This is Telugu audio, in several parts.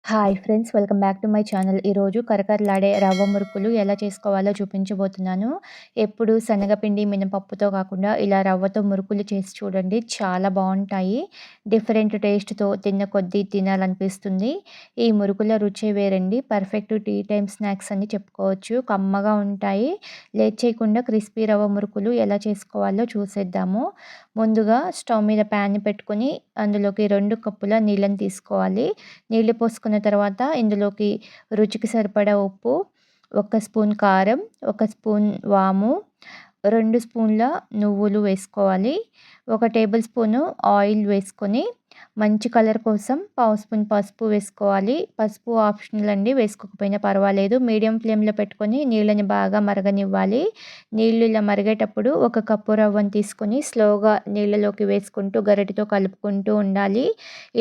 Hi friends, welcome back to my channel. ఈరోజు కరకరలాడే రవ్వ మురుకులు ఎలా చేసుకోవాలో చూపించబోతున్నాను. ఎప్పుడు శనగపిండి, మినపప్పుతో కాకుండా ఇలా రవ్వతో మురుకులు చేసి చూడండి, చాలా బాగుంటాయి. డిఫరెంట్ టేస్ట్తో తిన్న కొద్దీ తినాలనిపిస్తుంది. ఈ మురుకుల రుచే వేరండి. పర్ఫెక్ట్ టీ టైమ్ స్నాక్స్ అని చెప్పుకోవచ్చు. కమ్మగా ఉంటాయి. లేట్ చేయకుండా క్రిస్పీ రవ్వ మురుకులు ఎలా చేసుకోవాలో చూసేద్దాము. ముందుగా స్టవ్ మీద ప్యాన్ పెట్టుకొని అందులోకి 2 కప్పుల నీళ్ళని తీసుకోవాలి. నీళ్ళు పోసుకున్న తర్వాత ఇందులోకి రుచికి సరిపడా ఉప్పు, 1 స్పూన్ కారం, 1 స్పూన్ వాము, 2 స్పూన్ల నువ్వులు వేసుకోవాలి. 1 టేబుల్ స్పూను ఆయిల్ వేసుకొని మంచి కలర్ కోసం పావు స్పూన్ పసుపు వేసుకోవాలి. పసుపు ఆప్షనల్ అండి, వేసుకోకపోయినా పర్వాలేదు. మీడియం ఫ్లేమ్లో పెట్టుకొని నీళ్ళని బాగా మరగనివ్వాలి. నీళ్ళు ఇలా మరిగేటప్పుడు 1 కప్పు రవ్వను తీసుకొని స్లోగా నీళ్ళలోకి వేసుకుంటూ గరిటెతో కలుపుకుంటూ ఉండాలి.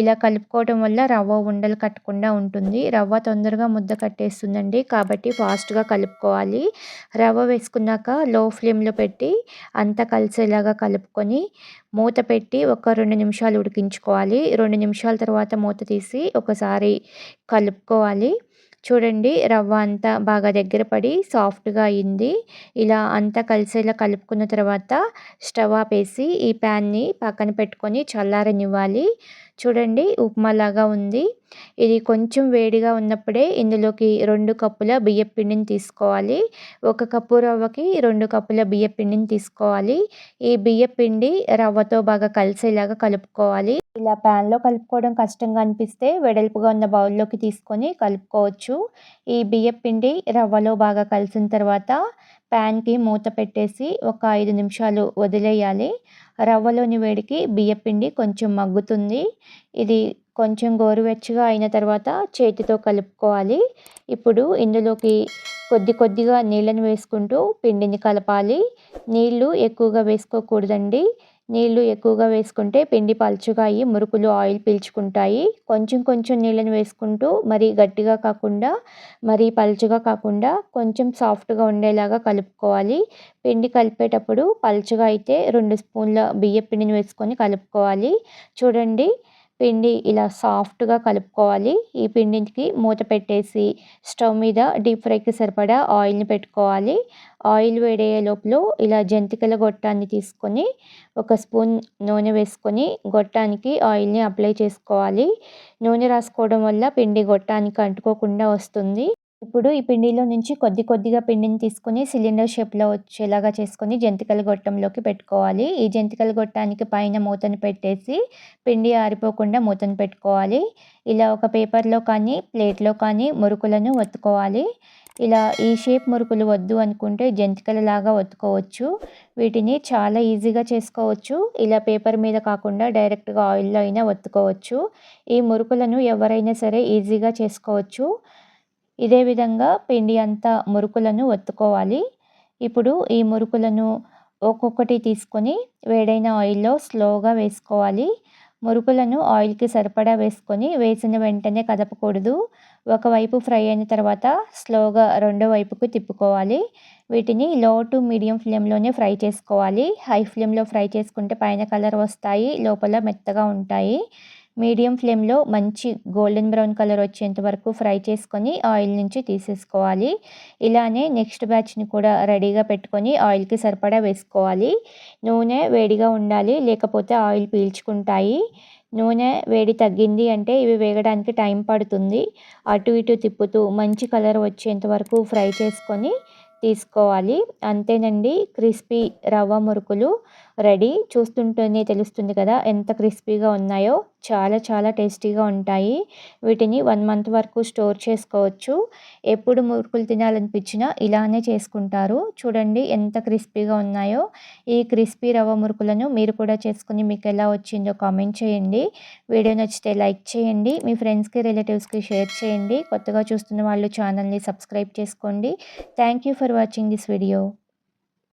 ఇలా కలుపుకోవడం వల్ల రవ్వ ఉండలు కట్టకుండా ఉంటుంది. రవ్వ తొందరగా ముద్ద కట్టేస్తుందండి, కాబట్టి ఫాస్ట్గా కలుపుకోవాలి. రవ్వ వేసుకున్నాక లో ఫ్లేమ్లో పెట్టి అంతా కలిసేలాగా కలుపుకొని మూత పెట్టి ఒక 2 నిమిషాలు ఉడికించుకోవాలి. 2 నిమిషాల తర్వాత మూత తీసి ఒకసారి కలుపుకోవాలి. చూడండి, రవ్వ అంతా బాగా దగ్గర పడి సాఫ్ట్గా అయింది. ఇలా అంతా కలిసేలా కలుపుకున్న తర్వాత స్టవ్ ఆపేసి ఈ ప్యాన్ని పక్కన పెట్టుకొని చల్లారనివ్వాలి. చూడండి, ఉప్మాలాగా ఉంది. ఇది కొంచెం వేడిగా ఉన్నప్పుడే ఇందులోకి 2 కప్పుల బియ్యపు పిండిని తీసుకోవాలి. 1 కప్పు రవ్వకి 2 కప్పుల బియ్యపు పిండిని తీసుకోవాలి. ఈ బియ్యపు పిండి రవ్వతో బాగా కలిసేలాగా కలుపుకోవాలి. ఇలా ప్యాన్లో కలుపుకోవడం కష్టంగా అనిపిస్తే వెడల్పుగా ఉన్న బౌల్లోకి తీసుకొని కలుపుకోవచ్చు. ఈ బియ్యపు పిండి రవ్వలో బాగా కలిసిన తర్వాత ప్యాన్కి మూత పెట్టేసి ఒక 5 నిమిషాలు వదిలేయాలి. రవ్వలోని వేడికి బియ్యపు పిండి కొంచెం మగ్గుతుంది. ఇది కొంచెం గోరువెచ్చగా అయిన తర్వాత చేతితో కలుపుకోవాలి. ఇప్పుడు ఇందులోకి కొద్దిగా నీళ్ళని వేసుకుంటూ పిండిని కలపాలి. నీళ్ళు ఎక్కువగా వేసుకోకూడదండి. నీళ్ళు ఎక్కువగా వేసుకుంటే పిండి పలుచగా అయ్యి మురుకులు ఆయిల్ పీల్చుకుంటాయి. కొంచెం నీళ్ళని వేసుకుంటూ మరీ గట్టిగా కాకుండా మరీ పలుచగా కాకుండా కొంచెం సాఫ్ట్గా ఉండేలాగా కలుపుకోవాలి. పిండి కలిపేటప్పుడు పలుచగా అయితే 2 స్పూన్ల బియ్యపు పిండిని వేసుకొని కలుపుకోవాలి. చూడండి, పిండి ఇలా సాఫ్ట్గా కలుపుకోవాలి. ఈ పిండికి మూత పెట్టేసి స్టవ్ మీద డీప్ ఫ్రైకి సరిపడా ఆయిల్ని పెట్టుకోవాలి. ఆయిల్ వేడయ్యే లోపల ఇలా జంతికల గొట్టాన్ని తీసుకొని 1 స్పూన్ నూనె వేసుకొని గొట్టానికి ఆయిల్ని అప్లై చేసుకోవాలి. నూనె రాసుకోవడం వల్ల పిండి గొట్టానికి అంటుకోకుండా వస్తుంది. ఇప్పుడు ఈ పిండిలో నుంచి కొద్దిగా పిండిని తీసుకొని సిలిండర్ షేప్లో వచ్చేలాగా చేసుకొని జంతికల గొట్టంలోకి పెట్టుకోవాలి. ఈ జంతికల గొట్టానికి పైన మూతను పెట్టేసి పిండి ఆరిపోకుండా మూతను పెట్టుకోవాలి. ఇలా ఒక పేపర్లో కానీ ప్లేట్లో కానీ మురుకులను ఒత్తుకోవాలి. ఇలా ఈ షేప్ మురుకులు వద్దు అనుకుంటే జంతికలలాగా ఒత్తుకోవచ్చు. వీటిని చాలా ఈజీగా చేసుకోవచ్చు. ఇలా పేపర్ మీద కాకుండా డైరెక్ట్గా ఆయిల్లో అయినా ఒత్తుకోవచ్చు. ఈ మురుకులను ఎవరైనా సరే ఈజీగా చేసుకోవచ్చు. ఇదే విధంగా పిండి అంతా మురుకులను ఒత్తుకోవాలి. ఇప్పుడు ఈ మురుకులను ఒక్కొక్కటి తీసుకొని వేడైన ఆయిల్లో స్లోగా వేసుకోవాలి. మురుకులను ఆయిల్కి సరిపడా వేసుకొని వేసిన వెంటనే కదపకూడదు. ఒకవైపు ఫ్రై అయిన తర్వాత స్లోగా రెండో వైపుకు తిప్పుకోవాలి. వీటిని లో టు మీడియం ఫ్లేమ్లోనే ఫ్రై చేసుకోవాలి. హై ఫ్లేమ్లో ఫ్రై చేసుకుంటే పైన కలర్ వస్తాయి, లోపల మెత్తగా ఉంటాయి. మీడియం ఫ్లేమ్లో మంచి గోల్డెన్ బ్రౌన్ కలర్ వచ్చేంత వరకు ఫ్రై చేసుకొని ఆయిల్ నుంచి తీసేసుకోవాలి. ఇలానే నెక్స్ట్ బ్యాచ్ని కూడా రెడీగా పెట్టుకొని ఆయిల్కి సరిపడా వేసుకోవాలి. నూనె వేడిగా ఉండాలి, లేకపోతే ఆయిల్ పీల్చుకుంటాయి. నూనె వేడి తగ్గింది అంటే ఇవి వేగడానికి టైం పడుతుంది. అటు ఇటు తిప్పుతూ మంచి కలర్ వచ్చేంత వరకు ఫ్రై చేసుకొని తీసుకోవాలి. అంతేనండి, క్రిస్పీ రవ్వ మురుకులు రెడీ. చూస్తుంటేనే తెలుస్తుంది కదా ఎంత క్రిస్పీగా ఉన్నాయో. చాలా టేస్టీగా ఉంటాయి. వీటిని 1 మంత్ వరకు స్టోర్ చేసుకోవచ్చు. ఎప్పుడు మురుకులు తినాలనిపించినా ఇలానే చేసుకుంటారు. చూడండి ఎంత క్రిస్పీగా ఉన్నాయో. ఈ క్రిస్పీ రవ్వ మురుకులను మీరు కూడా చేసుకుని మీకు ఎలా వచ్చిందో కామెంట్ చేయండి. వీడియో నచ్చితే లైక్ చేయండి. మీ ఫ్రెండ్స్కి, రిలేటివ్స్కి షేర్ చేయండి. కొత్తగా చూస్తున్న వాళ్ళు ఛానల్ని సబ్స్క్రైబ్ చేసుకోండి. Thank you for watching this video.